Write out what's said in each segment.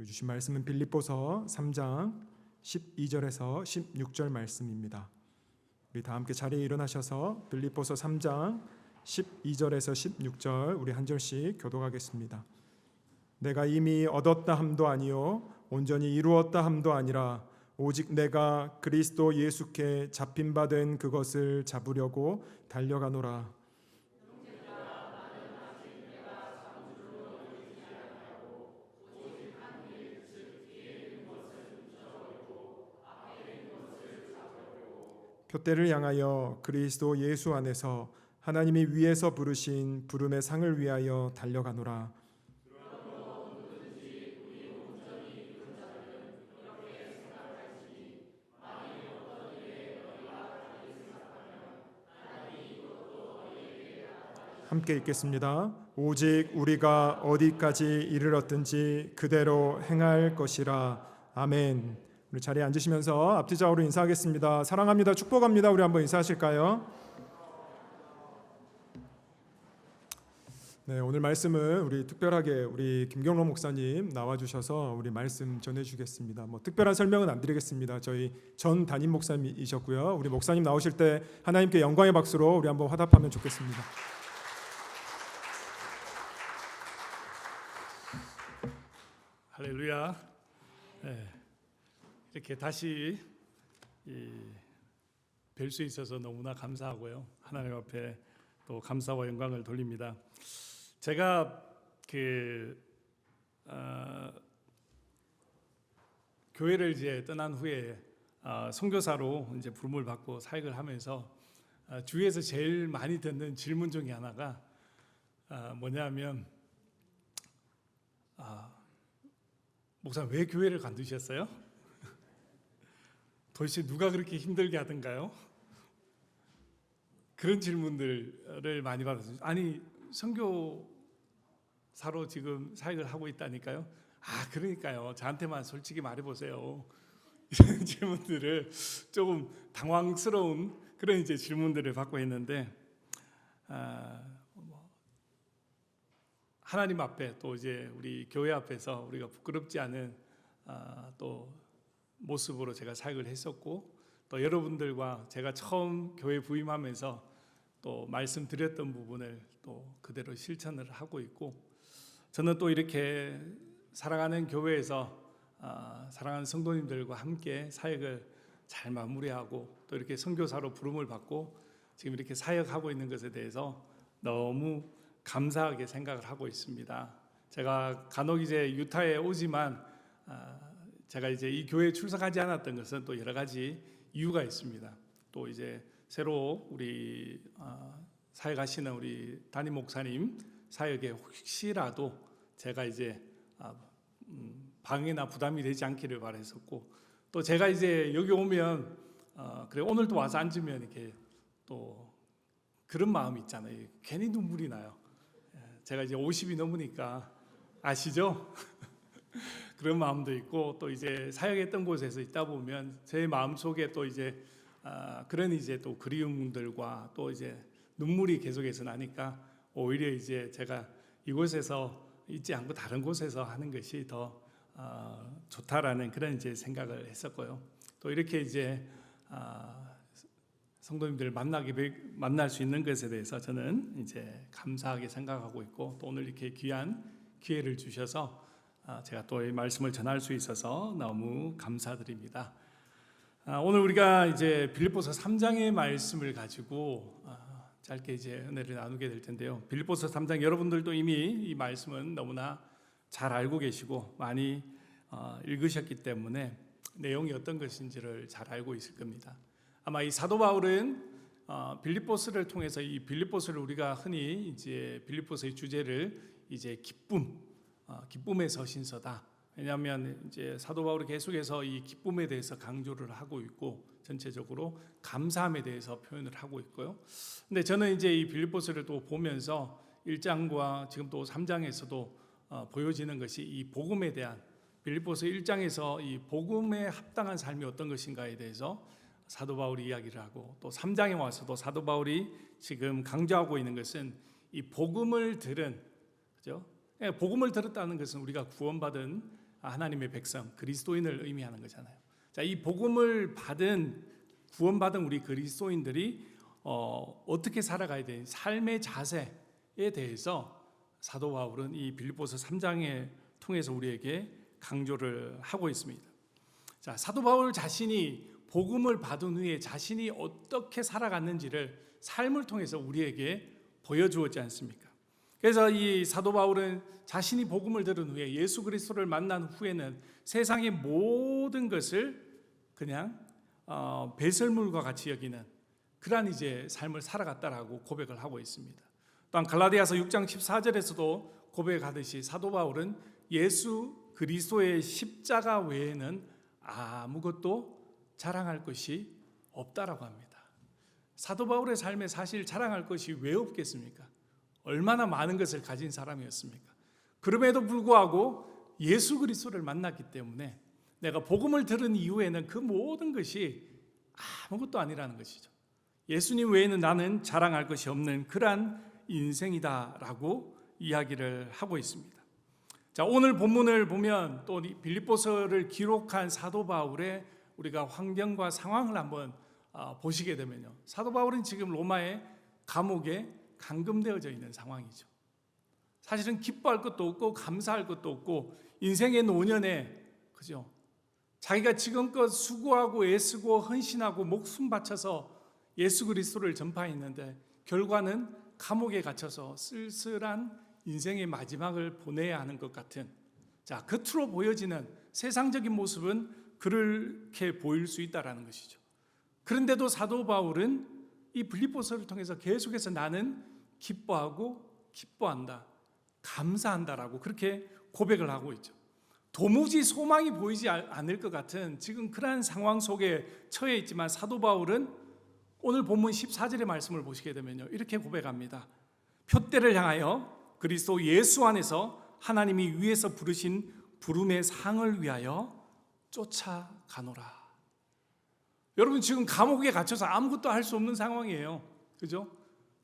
주신 말씀은 빌립보서 3장 12절에서 16절 말씀입니다. 우리 다 함께 자리에 일어나셔서 빌립보서 3장 12절에서 16절 우리 한 절씩 교독하겠습니다. 내가 이미 얻었다 함도 아니요 온전히 이루었다 함도 아니라 오직 내가 그리스도 예수께 잡힌 바 된 그것을 잡으려고 달려가노라. 표대를 향하여 그리스도 예수 안에서 하나님이 위에서 부르신 부름의 상을 위하여 달려가노라. 함께 읽겠습니다. 오직 우리가 어디까지 이르렀든지 그대로 행할 것이라. 아멘. 우리 자리에 앉으시면서 앞뒤 좌우로 인사하겠습니다. 사랑합니다. 축복합니다. 우리 한번 인사하실까요? 네, 오늘 말씀은 우리 특별하게 우리 김경록 목사님 나와주셔서 우리 말씀 전해주겠습니다. 특별한 설명은 안 드리겠습니다. 저희 전 담임 목사님이셨고요. 우리 목사님 나오실 때 하나님께 영광의 박수로 우리 한번 화답하면 좋겠습니다. 할렐루야. 네, 이렇게 다시 뵐 수 있어서 너무나 감사하고요. 하나님 앞에 또 감사와 영광을 돌립니다. 제가 교회를 이제 떠난 후에 선교사로 이제 부름을 받고 사역을 하면서 주위에서 제일 많이 듣는 질문 중에 하나가 뭐냐면 목사님 왜 교회를 관두셨어요? 도대체 누가 그렇게 힘들게 하던가요? 그런 질문들을 많이 받았어요. 아니 선교사로 지금 사역을 하고 있다니까요. 그러니까요. 저한테만 솔직히 말해보세요. 이런 질문들을 조금 당황스러운 그런 이제 질문들을 받고 있는데 하나님 앞에 또 이제 우리 교회 앞에서 우리가 부끄럽지 않은 또 모습으로 제가 사역을 했었고 또 여러분들과 제가 처음 교회 부임하면서 또 말씀드렸던 부분을 또 그대로 실천을 하고 있고 저는 또 이렇게 사랑하는 교회에서 사랑하는 성도님들과 함께 사역을 잘 마무리하고 또 이렇게 선교사로 부름을 받고 지금 이렇게 사역하고 있는 것에 대해서 너무 감사하게 생각을 하고 있습니다. 제가 간혹 이제 유타에 오지만 제가 이제 이 교회에 출석하지 않았던 것은 또 여러 가지 이유가 있습니다. 또 이제 새로 우리 사역하시는 우리 담임 목사님 사역에 혹시라도 제가 이제 방해나 부담이 되지 않기를 바랬었고 또 제가 이제 여기 오면 그래 오늘도 와서 앉으면 이렇게 또 그런 마음이 있잖아요. 괜히 눈물이 나요. 제가 이제 50이 넘으니까 아시죠? 그런 마음도 있고 또 이제 사역했던 곳에서 있다 보면 제 마음 속에 또 이제 그런 이제 또 그리움들과 또 이제 눈물이 계속해서 나니까 오히려 이제 제가 이곳에서 있지 않고 다른 곳에서 하는 것이 더 좋다라는 그런 이제 생각을 했었고요. 또 이렇게 이제 성도님들을 만날 수 있는 것에 대해서 저는 이제 감사하게 생각하고 있고 또 오늘 이렇게 귀한 기회를 주셔서 제가 또 이 말씀을 전할 수 있어서 너무 감사드립니다. 오늘 우리가 이제 빌립보서 3장의 말씀을 가지고 짧게 이제 은혜를 나누게 될 텐데요. 빌립보서 3장 여러분들도 이미 이 말씀은 너무나 잘 알고 계시고 많이 읽으셨기 때문에 내용이 어떤 것인지를 잘 알고 있을 겁니다. 아마 이 사도 바울은 빌립보서를 통해서 이 빌립보서를 우리가 흔히 이제 빌립보서의 주제를 이제 기쁨의 서신서다. 왜냐하면 이제 사도 바울이 계속해서 이 기쁨에 대해서 강조를 하고 있고 전체적으로 감사함에 대해서 표현을 하고 있고요. 근데 저는 이제 이 빌립보서를 또 보면서 1장과 지금 또 3장에서도 보여지는 것이 이 복음에 대한 빌립보서 1장에서 이 복음에 합당한 삶이 어떤 것인가에 대해서 사도 바울이 이야기를 하고 또 3장에 와서도 사도 바울이 지금 강조하고 있는 것은 이 복음을 들은, 그죠? 복음을 들었다는 것은 우리가 구원받은 하나님의 백성, 그리스도인을 의미하는 거잖아요. 자, 이 복음을 구원받은 우리 그리스도인들이 어떻게 살아가야 되는 삶의 자세에 대해서 사도 바울은 이 빌립보서 3장에 통해서 우리에게 강조를 하고 있습니다. 자, 사도 바울 자신이 복음을 받은 후에 자신이 어떻게 살아갔는지를 삶을 통해서 우리에게 보여주었지 않습니까? 그래서 이 사도 바울은 자신이 복음을 들은 후에 예수 그리스도를 만난 후에는 세상의 모든 것을 그냥 배설물과 같이 여기는 그러한 이제 삶을 살아갔다라고 고백을 하고 있습니다. 또한 갈라디아서 6장 14절에서도 고백하듯이 사도 바울은 예수 그리스도의 십자가 외에는 아무것도 자랑할 것이 없다라고 합니다. 사도 바울의 삶에 사실 자랑할 것이 왜 없겠습니까? 얼마나 많은 것을 가진 사람이었습니까? 그럼에도 불구하고 예수 그리스도를 만났기 때문에 내가 복음을 들은 이후에는 그 모든 것이 아무것도 아니라는 것이죠. 예수님 외에는 나는 자랑할 것이 없는 그러한 인생이다라고 이야기를 하고 있습니다. 자, 오늘 본문을 보면 또 빌립보서를 기록한 사도 바울의 우리가 환경과 상황을 한번 보시게 되면요, 사도 바울은 지금 로마의 감옥에 감금되어져 있는 상황이죠. 사실은 기뻐할 것도 없고 감사할 것도 없고 인생의 노년에, 그죠? 자기가 지금껏 수고하고 애쓰고 헌신하고 목숨 바쳐서 예수 그리스도를 전파했는데 결과는 감옥에 갇혀서 쓸쓸한 인생의 마지막을 보내야 하는 것 같은, 자, 겉으로 보여지는 세상적인 모습은 그렇게 보일 수 있다라는 것이죠. 그런데도 사도 바울은 이 빌립보서를 통해서 계속해서 나는 기뻐하고 기뻐한다, 감사한다라고 그렇게 고백을 하고 있죠. 도무지 소망이 보이지 않을 것 같은 지금 그러한 상황 속에 처해 있지만 사도 바울은 오늘 본문 14절의 말씀을 보시게 되면요, 이렇게 고백합니다. 표대를 향하여 그리스도 예수 안에서 하나님이 위에서 부르신 부름의 상을 위하여 쫓아가노라. 여러분, 지금 감옥에 갇혀서 아무것도 할 수 없는 상황이에요. 그죠?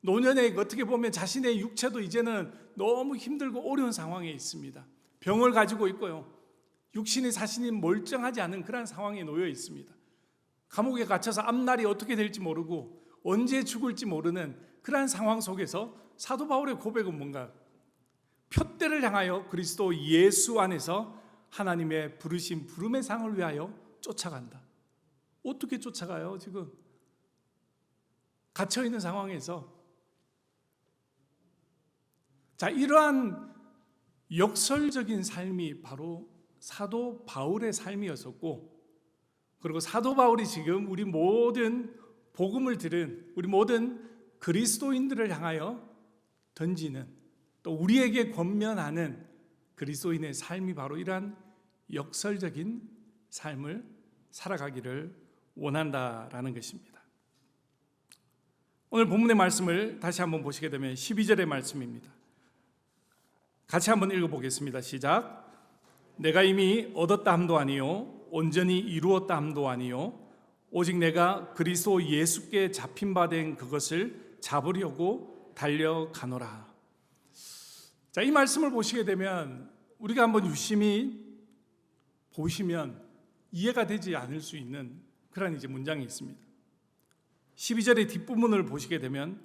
노년에 어떻게 보면 자신의 육체도 이제는 너무 힘들고 어려운 상황에 있습니다. 병을 가지고 있고요, 육신이 자신이 멀쩡하지 않은 그런 상황에 놓여 있습니다. 감옥에 갇혀서 앞날이 어떻게 될지 모르고 언제 죽을지 모르는 그러한 상황 속에서 사도 바울의 고백은 뭔가? 표대를 향하여 그리스도 예수 안에서 하나님의 부르신 부름의 상을 위하여 쫓아간다. 어떻게 쫓아가요? 지금 갇혀 있는 상황에서. 자, 이러한 역설적인 삶이 바로 사도 바울의 삶이었었고, 그리고 사도 바울이 지금 우리 모든 복음을 들은 우리 모든 그리스도인들을 향하여 던지는, 또 우리에게 권면하는 그리스도인의 삶이 바로 이러한 역설적인 삶을 살아가기를 원한다라는 것입니다. 오늘 본문의 말씀을 다시 한번 보시게 되면 12절의 말씀입니다. 같이 한번 읽어보겠습니다. 시작. 내가 이미 얻었다 함도 아니요 온전히 이루었다 함도 아니요 오직 내가 그리스도 예수께 잡힌 바 된 그것을 잡으려고 달려가노라. 자, 이 말씀을 보시게 되면 우리가 한번 유심히 보시면 이해가 되지 않을 수 있는 그런 이제 문장이 있습니다. 12절의 뒷부분을 보시게 되면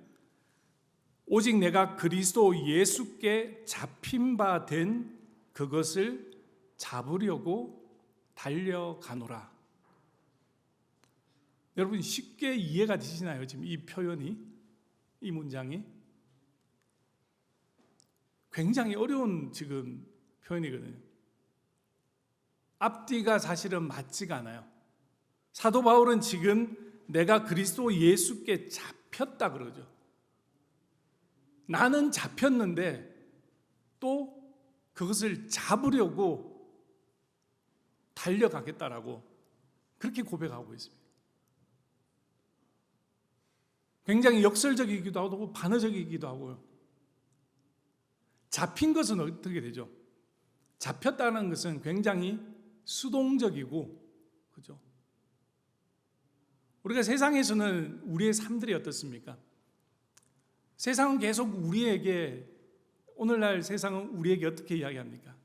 오직 내가 그리스도 예수께 잡힌 바 된 그것을 잡으려고 달려가노라. 여러분, 쉽게 이해가 되시나요? 지금 이 표현이, 이 문장이 굉장히 어려운 지금 표현이거든요. 앞뒤가 사실은 맞지가 않아요. 사도 바울은 지금 내가 그리스도 예수께 잡혔다 그러죠. 나는 잡혔는데 또 그것을 잡으려고 달려가겠다라고 그렇게 고백하고 있습니다. 굉장히 역설적이기도 하고 반어적이기도 하고요. 잡힌 것은 어떻게 되죠? 잡혔다는 것은 굉장히 수동적이고, 그죠? 우리가 세상에서는 우리의 삶들이 어떻습니까? 세상은 계속 우리에게, 오늘날 세상은 우리에게 어떻게 이야기합니까?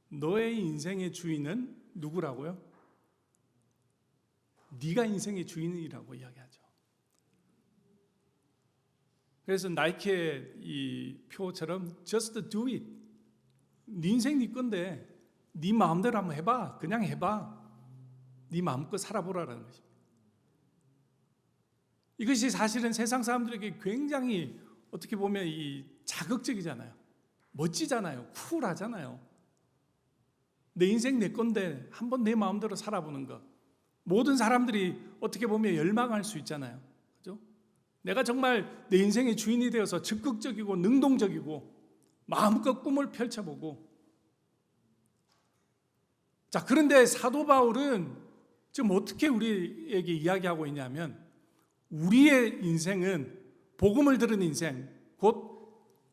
너의 인생의 주인은 누구라고요? 네가 인생의 주인이라고 이야기하죠. 그래서 나이키의 이 표처럼 just do it. 네 인생 네 건데 네 마음대로 한번 해봐. 그냥 해봐. 네 마음껏 살아보라는 것입니다. 이것이 사실은 세상 사람들에게 굉장히 어떻게 보면 이 자극적이잖아요. 멋지잖아요. 쿨하잖아요. 내 인생 내 건데 한번 내 마음대로 살아보는 것. 모든 사람들이 어떻게 보면 열망할 수 있잖아요. 그죠? 내가 정말 내 인생의 주인이 되어서 적극적이고 능동적이고 마음껏 꿈을 펼쳐보고. 자, 그런데 사도 바울은 지금 어떻게 우리에게 이야기하고 있냐면 우리의 인생은 복음을 들은 인생, 곧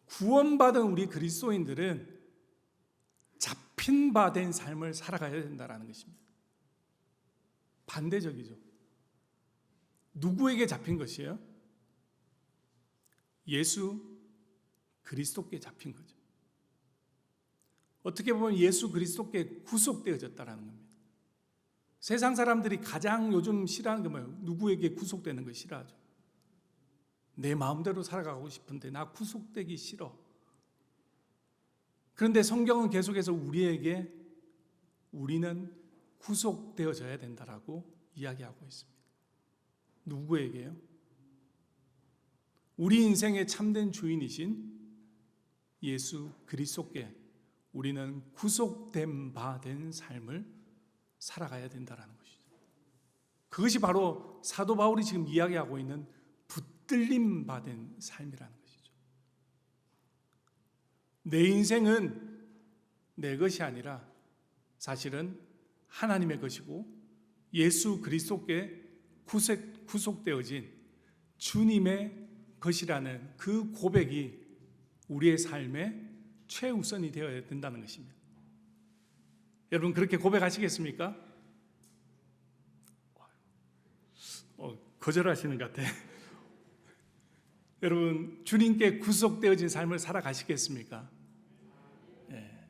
구원받은 우리 그리스도인들은 잡힌 바 된 삶을 살아가야 된다는 것입니다. 반대적이죠. 누구에게 잡힌 것이에요? 예수 그리스도께 잡힌 거죠. 어떻게 보면 예수 그리스도께 구속되어졌다는 겁니다. 세상 사람들이 가장 요즘 싫어하는 게 뭐예요? 누구에게 구속되는 걸 싫어하죠. 내 마음대로 살아가고 싶은데 나 구속되기 싫어. 그런데 성경은 계속해서 우리에게 우리는 구속되어져야 된다라고 이야기하고 있습니다. 누구에게요? 우리 인생의 참된 주인이신 예수 그리스도께 우리는 구속된 바 된 삶을 살아가야 된다는 것이죠. 그것이 바로 사도 바울이 지금 이야기하고 있는 붙들림 받은 삶이라는 것이죠. 내 인생은 내 것이 아니라 사실은 하나님의 것이고 예수 그리스도께 구속되어진 주님의 것이라는 그 고백이 우리의 삶의 최우선이 되어야 된다는 것입니다. 여러분 그렇게 고백하시겠습니까? 거절하시는 것 같아. 여러분 주님께 구속되어진 삶을 살아가시겠습니까? 예.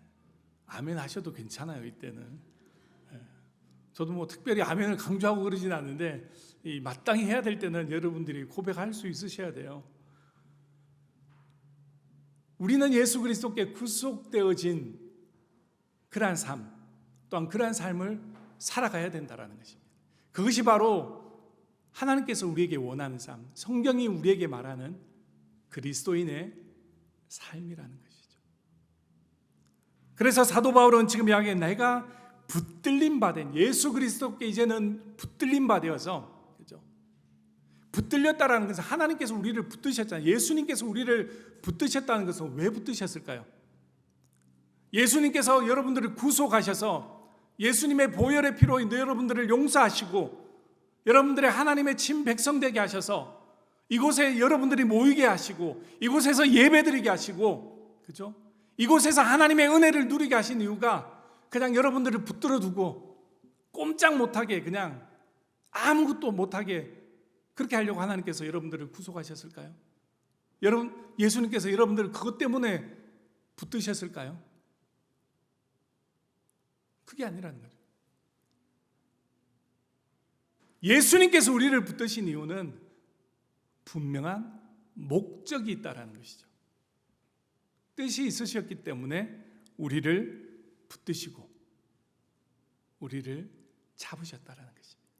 아멘 하셔도 괜찮아요. 이때는. 예. 저도 뭐 특별히 아멘을 강조하고 그러진 않는데 이 마땅히 해야 될 때는 여러분들이 고백할 수 있으셔야 돼요. 우리는 예수 그리스도께 구속되어진 그러한 삶, 또한 그러한 삶을 살아가야 된다는 것입니다. 그것이 바로 하나님께서 우리에게 원하는 삶, 성경이 우리에게 말하는 그리스도인의 삶이라는 것이죠. 그래서 사도 바울은 지금 이야기해 내가 붙들림 받은 예수 그리스도께 이제는 붙들림 받아서, 그죠? 붙들렸다라는 것은 하나님께서 우리를 붙드셨잖아요. 예수님께서 우리를 붙드셨다는 것은 왜 붙드셨을까요? 예수님께서 여러분들을 구속하셔서 예수님의 보혈의 피로 여러분들을 용서하시고 여러분들의 하나님의 친백성 되게 하셔서 이곳에 여러분들이 모이게 하시고 이곳에서 예배드리게 하시고, 그죠? 이곳에서 하나님의 은혜를 누리게 하신 이유가 그냥 여러분들을 붙들어 두고 꼼짝 못하게 그냥 아무것도 못하게 그렇게 하려고 하나님께서 여러분들을 구속하셨을까요? 여러분 예수님께서 여러분들을 그것 때문에 붙드셨을까요? 그게 아니라는 거죠. 예수님께서 우리를 붙드신 이유는 분명한 목적이 있다라는 것이죠. 뜻이 있으셨기 때문에 우리를 붙드시고 우리를 잡으셨다라는 것입니다.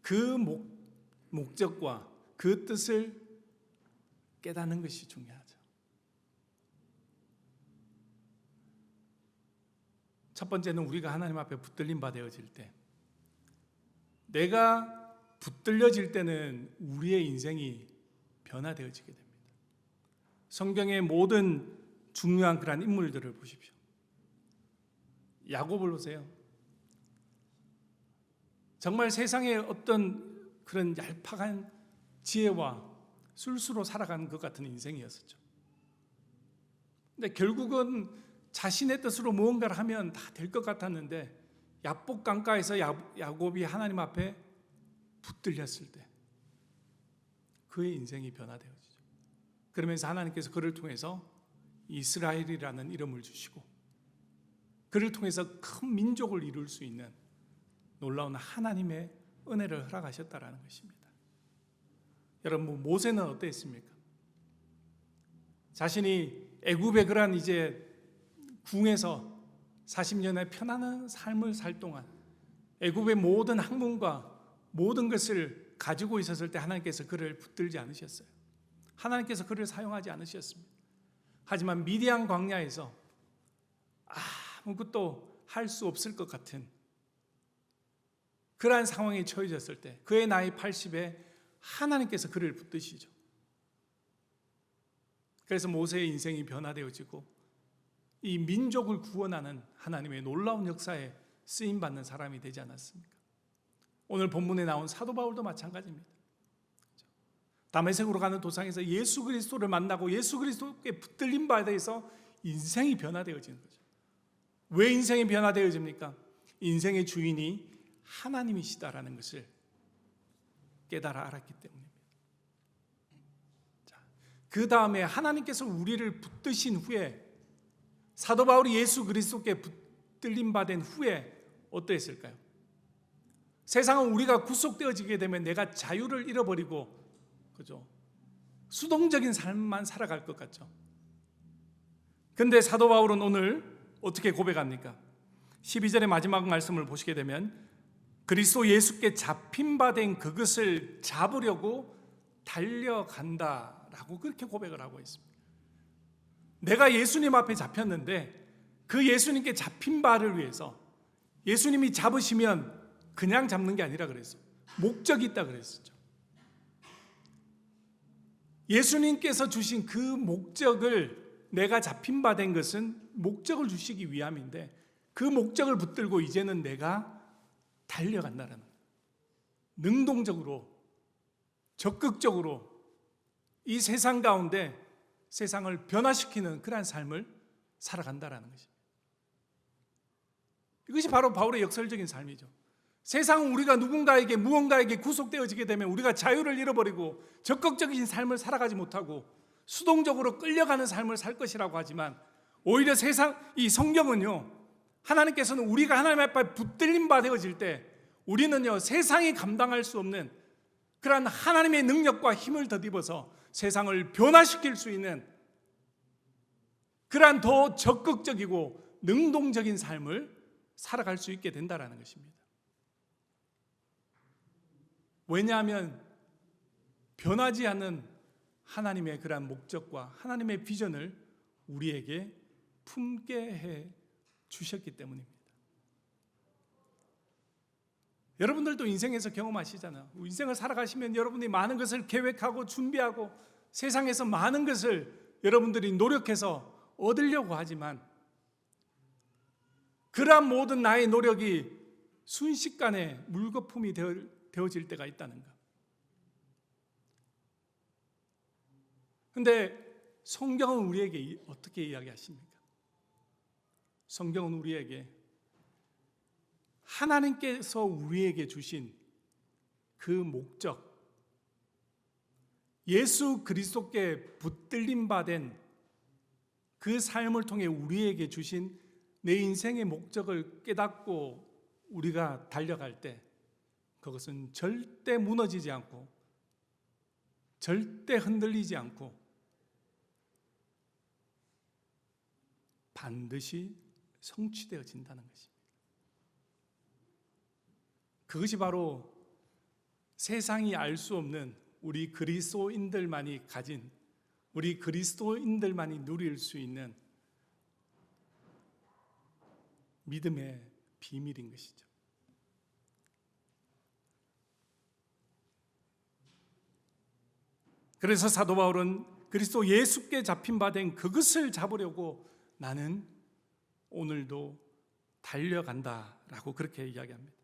그 목적과 그 뜻을 깨닫는 것이 중요하죠. 첫 번째는 우리가 하나님 앞에 붙들림 바 되어질 때, 내가 붙들려질 때는 우리의 인생이 변화되어지게 됩니다. 성경의 모든 중요한 그러한 인물들을 보십시오. 야곱을 보세요. 정말 세상에 어떤 그런 얄팍한 지혜와 술수로 살아가는 것 같은 인생이었었죠. 근데 결국은 자신의 뜻으로 무언가를 하면 다 될 것 같았는데 야복 강가에서 야곱이 하나님 앞에 붙들렸을 때 그의 인생이 변화되어지죠. 그러면서 하나님께서 그를 통해서 이스라엘이라는 이름을 주시고 그를 통해서 큰 민족을 이룰 수 있는 놀라운 하나님의 은혜를 허락하셨다라는 것입니다. 여러분, 모세는 어땠습니까? 자신이 애굽의 그러한 이제 궁에서 40년의 편안한 삶을 살 동안 애굽의 모든 학문과 모든 것을 가지고 있었을 때 하나님께서 그를 붙들지 않으셨어요. 하나님께서 그를 사용하지 않으셨습니다. 하지만 미디안 광야에서 아무것도 할 수 없을 것 같은 그러한 상황에 처해졌을 때 그의 나이 80에 하나님께서 그를 붙드시죠. 그래서 모세의 인생이 변화되어지고 이 민족을 구원하는 하나님의 놀라운 역사에 쓰임받는 사람이 되지 않았습니까? 오늘 본문에 나온 사도 바울도 마찬가지입니다. 다메섹으로 가는 도상에서 예수 그리스도를 만나고 예수 그리스도께 붙들린 바에 대해서 인생이 변화되어지는 거죠. 왜 인생이 변화되어집니까? 인생의 주인이 하나님이시다라는 것을 깨달아 알았기 때문입니다. 그 다음에 하나님께서 우리를 붙드신 후에 사도 바울이 예수 그리스도께 붙들림 받은 후에 어떠했을까요? 세상은 우리가 구속되어지게 되면 내가 자유를 잃어버리고 그죠? 수동적인 삶만 살아갈 것 같죠. 근데 사도 바울은 오늘 어떻게 고백합니까? 12절의 마지막 말씀을 보시게 되면 그리스도 예수께 잡힌 바 된 그것을 잡으려고 달려간다라고 그렇게 고백을 하고 있습니다. 내가 예수님 앞에 잡혔는데 그 예수님께 잡힌 바를 위해서 예수님이 잡으시면 그냥 잡는 게 아니라 그랬어요. 목적이 있다 그랬었죠. 예수님께서 주신 그 목적을 내가 잡힌 바 된 것은 목적을 주시기 위함인데 그 목적을 붙들고 이제는 내가 달려간다는 거예요. 능동적으로 적극적으로 이 세상 가운데 세상을 변화시키는 그러한 삶을 살아간다는 것입니다. 이것이 바로 바울의 역설적인 삶이죠. 세상은 우리가 누군가에게 무언가에게 구속되어지게 되면 우리가 자유를 잃어버리고 적극적인 삶을 살아가지 못하고 수동적으로 끌려가는 삶을 살 것이라고 하지만 오히려 이 성경은요, 하나님께서는 우리가 하나님 앞에 붙들림 바 되어질 때 우리는요 세상이 감당할 수 없는 그러한 하나님의 능력과 힘을 덧입어서 세상을 변화시킬 수 있는 그러한 더 적극적이고 능동적인 삶을 살아갈 수 있게 된다는 것입니다. 왜냐하면 변하지 않는 하나님의 그러한 목적과 하나님의 비전을 우리에게 품게 해 주셨기 때문입니다. 여러분들도 인생에서 경험하시잖아요. 인생을 살아가시면 여러분이 많은 것을 계획하고 준비하고 세상에서 많은 것을 여러분들이 노력해서 얻으려고 하지만 그러한 모든 나의 노력이 순식간에 물거품이 되어질 때가 있다는가. 그런데 성경은 우리에게 어떻게 이야기하십니까? 성경은 우리에게 하나님께서 우리에게 주신 그 목적, 예수 그리스도께 붙들림 받은 그 삶을 통해 우리에게 주신 내 인생의 목적을 깨닫고 우리가 달려갈 때 그것은 절대 무너지지 않고 절대 흔들리지 않고 반드시 성취되어진다는 것입니다. 그것이 바로 세상이 알 수 없는 우리 그리스도인들만이 가진, 우리 그리스도인들만이 누릴 수 있는 믿음의 비밀인 것이죠. 그래서 사도 바울은 그리스도 예수께 잡힌 바 된 그것을 잡으려고 나는 오늘도 달려간다라고 그렇게 이야기합니다.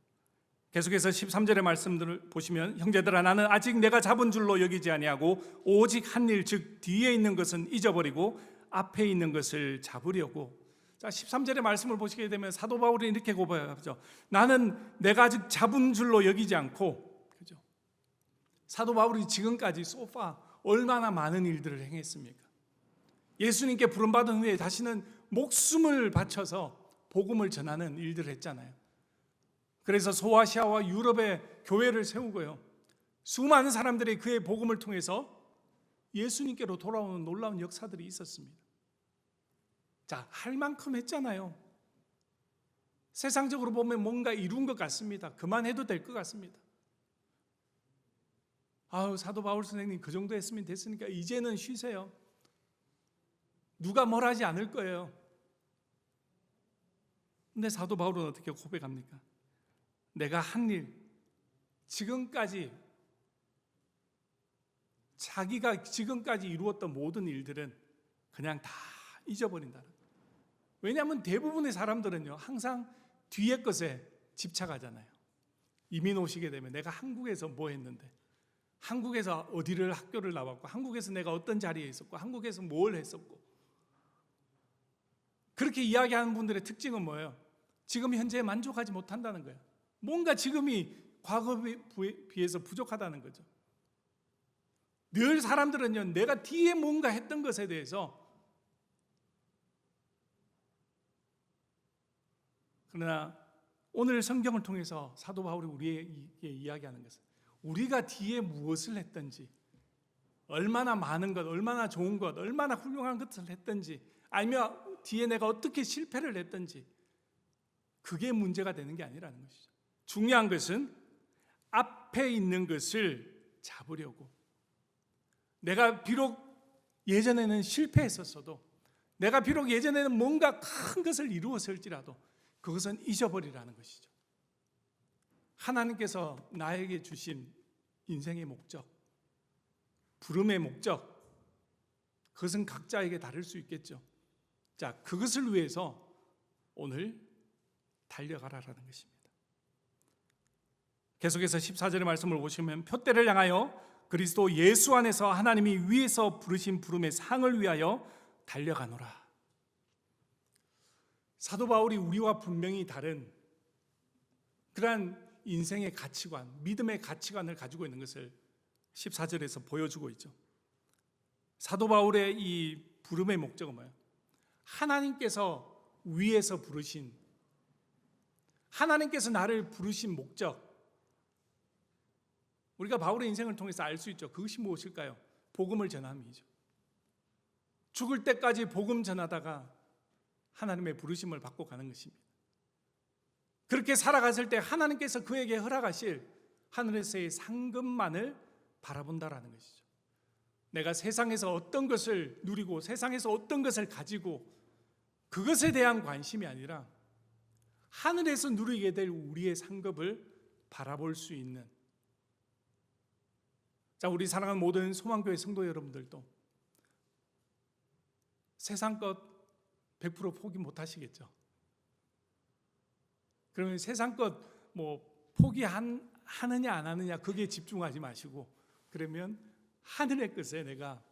계속해서 13절의 말씀들을 보시면 형제들아 나는 아직 내가 잡은 줄로 여기지 아니하고 오직 한 일 즉 뒤에 있는 것은 잊어버리고 앞에 있는 것을 잡으려고. 자, 13절의 말씀을 보시게 되면 사도 바울이 이렇게 고백하죠. 나는 내가 아직 잡은 줄로 여기지 않고, 그죠? 사도 바울이 지금까지 얼마나 많은 일들을 행했습니까? 예수님께 부름받은 후에 다시는 목숨을 바쳐서 복음을 전하는 일들을 했잖아요. 그래서 소아시아와 유럽에 교회를 세우고요. 수많은 사람들이 그의 복음을 통해서 예수님께로 돌아오는 놀라운 역사들이 있었습니다. 자, 할 만큼 했잖아요. 세상적으로 보면 뭔가 이룬 것 같습니다. 그만해도 될 것 같습니다. 아유, 사도 바울 선생님 그 정도 했으면 됐으니까 이제는 쉬세요. 누가 뭘 하지 않을 거예요. 근데 사도 바울은 어떻게 고백합니까? 내가 한 일, 지금까지 자기가 지금까지 이루었던 모든 일들은 그냥 다 잊어버린다. 왜냐하면 대부분의 사람들은요, 항상 뒤의 것에 집착하잖아요. 이민 오시게 되면 내가 한국에서 뭐 했는데, 한국에서 어디를 학교를 나왔고, 한국에서 내가 어떤 자리에 있었고, 한국에서 뭘 했었고, 그렇게 이야기하는 분들의 특징은 뭐예요? 지금 현재에 만족하지 못한다는 거예요. 뭔가 지금이 과거에 비해서 부족하다는 거죠. 늘 사람들은요, 내가 뒤에 뭔가 했던 것에 대해서, 그러나 오늘 성경을 통해서 사도 바울이 우리에게 이야기하는 것은 우리가 뒤에 무엇을 했든지, 얼마나 많은 것, 얼마나 좋은 것, 얼마나 훌륭한 것을 했든지, 아니면 뒤에 내가 어떻게 실패를 했든지, 그게 문제가 되는 게 아니라는 것이죠. 중요한 것은 앞에 있는 것을 잡으려고, 내가 비록 예전에는 실패했었어도, 내가 비록 예전에는 뭔가 큰 것을 이루었을지라도 그것은 잊어버리라는 것이죠. 하나님께서 나에게 주신 인생의 목적, 부름의 목적, 그것은 각자에게 다를 수 있겠죠. 자, 그것을 위해서 오늘 달려가라라는 것입니다. 계속해서 14절의 말씀을 보시면, 표대를 향하여 그리스도 예수 안에서 하나님이 위에서 부르신 부름의 상을 위하여 달려가노라. 사도 바울이 우리와 분명히 다른 그러한 인생의 가치관, 믿음의 가치관을 가지고 있는 것을 14절에서 보여주고 있죠. 사도 바울의 이 부름의 목적은 뭐예요? 하나님께서 위에서 부르신, 하나님께서 나를 부르신 목적, 우리가 바울의 인생을 통해서 알 수 있죠. 그것이 무엇일까요? 복음을 전함이죠. 죽을 때까지 복음 전하다가 하나님의 부르심을 받고 가는 것입니다. 그렇게 살아갔을 때 하나님께서 그에게 허락하실 하늘에서의 상급만을 바라본다라는 것이죠. 내가 세상에서 어떤 것을 누리고 세상에서 어떤 것을 가지고 그것에 대한 관심이 아니라 하늘에서 누리게 될 우리의 상급을 바라볼 수 있는, 자, 우리 사랑하는 모든 소망교회 성도 여러분들도 세상 것 100% 포기 못 하시겠죠. 그러면 세상 것 뭐 포기하느냐 안 하느냐 거기에 집중하지 마시고, 그러면 하늘의 것에 내가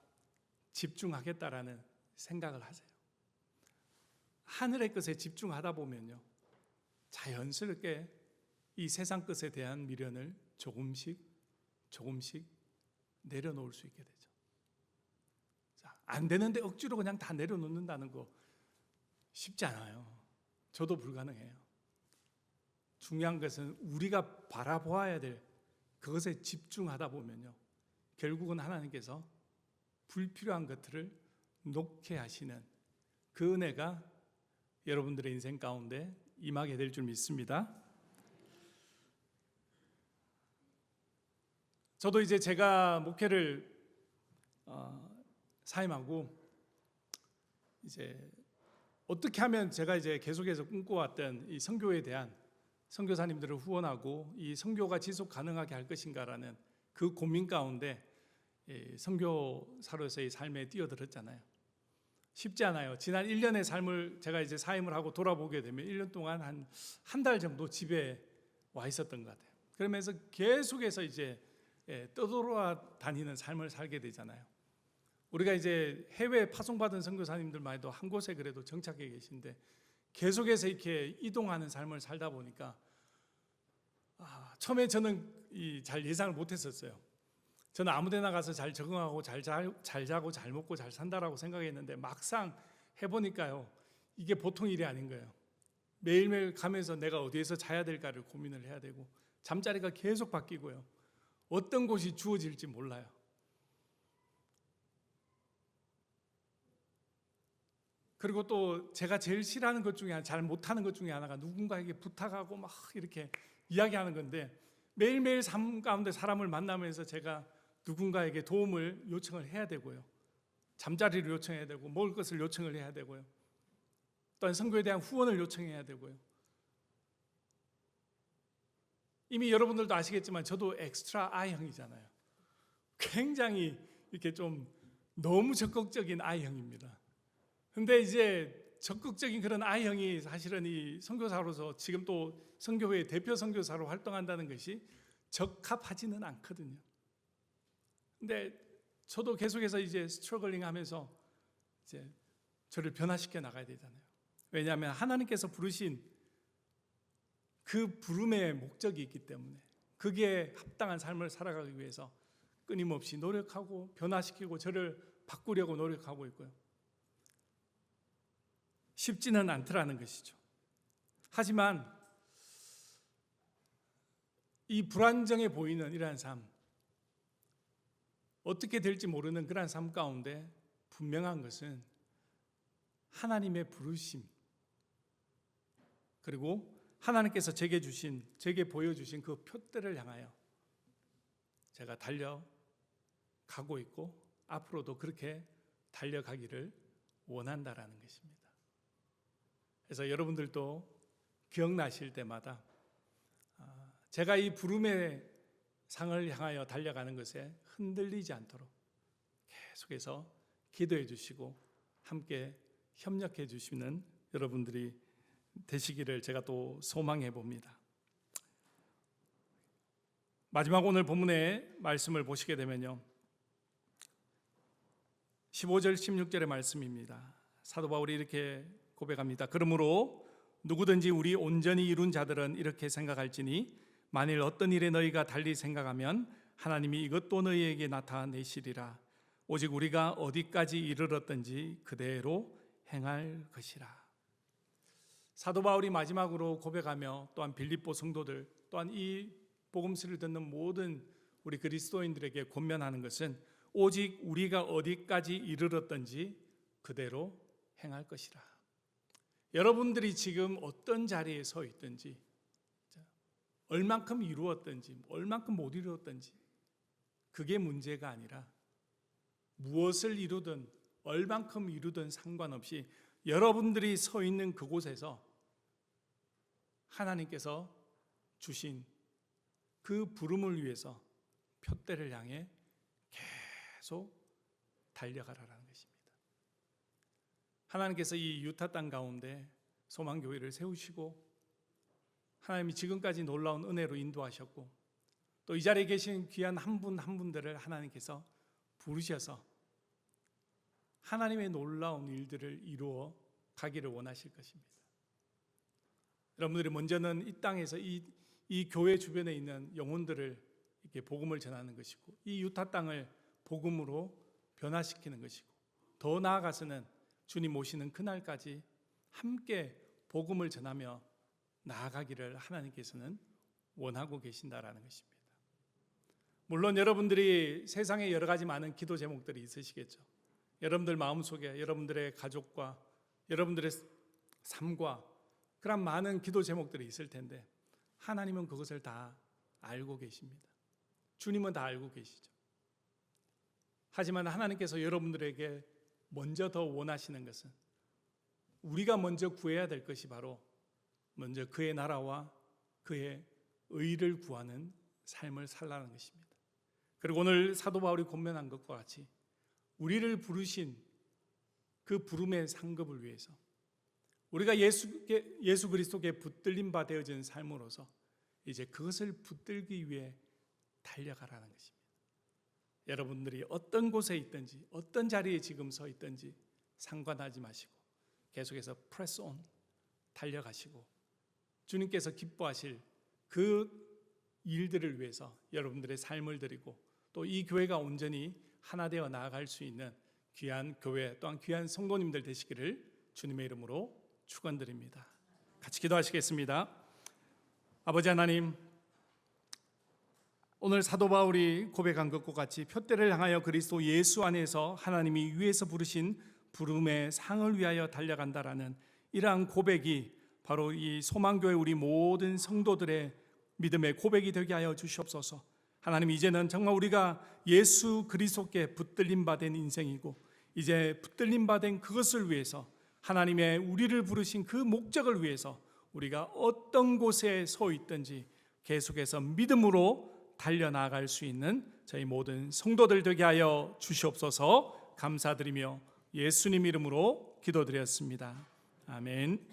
집중하겠다라는 생각을 하세요. 하늘의 것에 집중하다 보면요, 자연스럽게 이 세상 것에 대한 미련을 조금씩 내려놓을 수 있게 되죠. 자, 안 되는데 억지로 그냥 다 내려놓는다는 거 쉽지 않아요. 저도 불가능해요. 중요한 것은 우리가 바라보아야 될 그것에 집중하다 보면요, 결국은 하나님께서 불필요한 것들을 놓게 하시는 그 은혜가 여러분들의 인생 가운데 임하게 될 줄 믿습니다. 저도 이제 제가 목회를 사임하고 이제 어떻게 하면 제가 이제 계속해서 꿈꿔왔던 이 선교에 대한, 선교사님들을 후원하고 이 선교가 지속 가능하게 할 것인가라는 그 고민 가운데 선교사로서의 삶에 뛰어들었잖아요. 쉽지 않아요. 지난 1년의 삶을 제가 이제 사임을 하고 돌아보게 되면 1년 동안 한 달 정도 집에 와 있었던 것 같아요. 그러면서 계속해서 이제 떠돌아 다니는 삶을 살게 되잖아요. 우리가 이제 해외 파송받은 선교사님들만 해도 한 곳에 그래도 정착해 계신데 계속해서 이렇게 이동하는 삶을 살다 보니까 처음에 저는 잘 예상을 못했었어요. 저는 아무데나 가서 잘 적응하고 잘 자고 잘 먹고 잘 산다라고 생각했는데 막상 해보니까요, 이게 보통 일이 아닌 거예요. 매일매일 가면서 내가 어디에서 자야 될까를 고민을 해야 되고, 잠자리가 계속 바뀌고요, 어떤 곳이 주어질지 몰라요. 그리고 또 제가 제일 싫어하는 것 중에 잘 못하는 것 중에 하나가 누군가에게 부탁하고 막 이렇게 이야기하는 건데, 매일매일 삶 가운데 사람을 만나면서 제가 누군가에게 도움을 요청을 해야 되고요, 잠자리를 요청해야 되고, 먹을 것을 요청을 해야 되고요, 또한 선교에 대한 후원을 요청해야 되고요. 이미 여러분들도 아시겠지만 저도 엑스트라 I형이잖아요. 굉장히 이렇게 좀 너무 적극적인 I형입니다. 근데 이제 적극적인 그런 I형이 사실은 이 선교사로서 지금 또 선교회 대표 선교사로 활동한다는 것이 적합하지는 않거든요. 근데 저도 계속해서 이제 스트러글링 하면서 이제 저를 변화시켜 나가야 되잖아요. 왜냐하면 하나님께서 부르신 그 부름의 목적이 있기 때문에, 그게 합당한 삶을 살아가기 위해서 끊임없이 노력하고 변화시키고 저를 바꾸려고 노력하고 있고요. 쉽지는 않더라는 것이죠. 하지만 이 불안정해 보이는 이러한 삶, 어떻게 될지 모르는 그러한 삶 가운데 분명한 것은 하나님의 부르심, 그리고 하나님께서 제게 보여주신 그 표대를 향하여 제가 달려가고 있고 앞으로도 그렇게 달려가기를 원한다라는 것입니다. 그래서 여러분들도 기억나실 때마다 제가 이 부름의 상을 향하여 달려가는 것에 흔들리지 않도록 계속해서 기도해 주시고 함께 협력해 주시는 여러분들이 되시기를 제가 또 소망해 봅니다. 마지막 오늘 본문의 말씀을 보시게 되면요, 15절 16절의 말씀입니다. 사도 바울이 이렇게 고백합니다. 그러므로 누구든지 우리 온전히 이룬 자들은 이렇게 생각할지니 만일 어떤 일에 너희가 달리 생각하면 하나님이 이것도 너희에게 나타내시리라. 오직 우리가 어디까지 이르렀든지 그대로 행할 것이라. 사도 바울이 마지막으로 고백하며 또한 빌립보 성도들, 또한 이 복음서를 듣는 모든 우리 그리스도인들에게 권면하는 것은 오직 우리가 어디까지 이르렀든지 그대로 행할 것이라. 여러분들이 지금 어떤 자리에 서 있든지, 얼만큼 이루었든지 얼만큼 못 이루었든지 그게 문제가 아니라, 무엇을 이루든 얼만큼 이루든 상관없이 여러분들이 서 있는 그곳에서 하나님께서 주신 그 부름을 위해서 표대를 향해 계속 달려가라는 것입니다. 하나님께서 이 유타 땅 가운데 소망교회를 세우시고 하나님이 지금까지 놀라운 은혜로 인도하셨고, 또 이 자리에 계신 귀한 한 분 한 분들을 하나님께서 부르셔서 하나님의 놀라운 일들을 이루어 가기를 원하실 것입니다. 여러분들이 먼저는 이 땅에서 이 교회 주변에 있는 영혼들을 이렇게 복음을 전하는 것이고, 이 유타 땅을 복음으로 변화시키는 것이고, 더 나아가서는 주님 오시는 그날까지 함께 복음을 전하며 나아가기를 하나님께서는 원하고 계신다라는 것입니다. 물론 여러분들이 세상에 여러 가지 많은 기도 제목들이 있으시겠죠. 여러분들 마음속에 여러분들의 가족과 여러분들의 삶과 그런 많은 기도 제목들이 있을 텐데, 하나님은 그것을 다 알고 계십니다. 주님은 다 알고 계시죠. 하지만 하나님께서 여러분들에게 먼저 더 원하시는 것은, 우리가 먼저 구해야 될 것이 바로 먼저 그의 나라와 그의 의를 구하는 삶을 살라는 것입니다. 그리고 오늘 사도 바울이 권면한 것과 같이 우리를 부르신 그 부름의 상급을 위해서 우리가 예수 그리스도께 붙들림 바 되어진 삶으로서 이제 그것을 붙들기 위해 달려가라는 것입니다. 여러분들이 어떤 곳에 있든지 어떤 자리에 지금 서 있든지 상관하지 마시고 계속해서 프레스 온, 달려가시고 주님께서 기뻐하실 그 일들을 위해서 여러분들의 삶을 드리고 또 이 교회가 온전히 하나 되어 나아갈 수 있는 귀한 교회 또한 귀한 성도님들 되시기를 주님의 이름으로 축원드립니다. 같이 기도하시겠습니다. 아버지 하나님, 오늘 사도 바울이 고백한 것과 같이 표대를 향하여 그리스도 예수 안에서 하나님이 위에서 부르신 부름의 상을 위하여 달려간다라는 이러한 고백이 바로 이 소망교회 우리 모든 성도들의 믿음의 고백이 되게 하여 주시옵소서. 하나님, 이제는 정말 우리가 예수 그리스도께 붙들림 받은 인생이고 이제 붙들림 받은 그것을 위해서 하나님의 우리를 부르신 그 목적을 위해서 우리가 어떤 곳에 서 있든지 계속해서 믿음으로 달려나갈 수 있는 저희 모든 성도들 되게 하여 주시옵소서. 감사드리며 예수님 이름으로 기도드렸습니다. 아멘.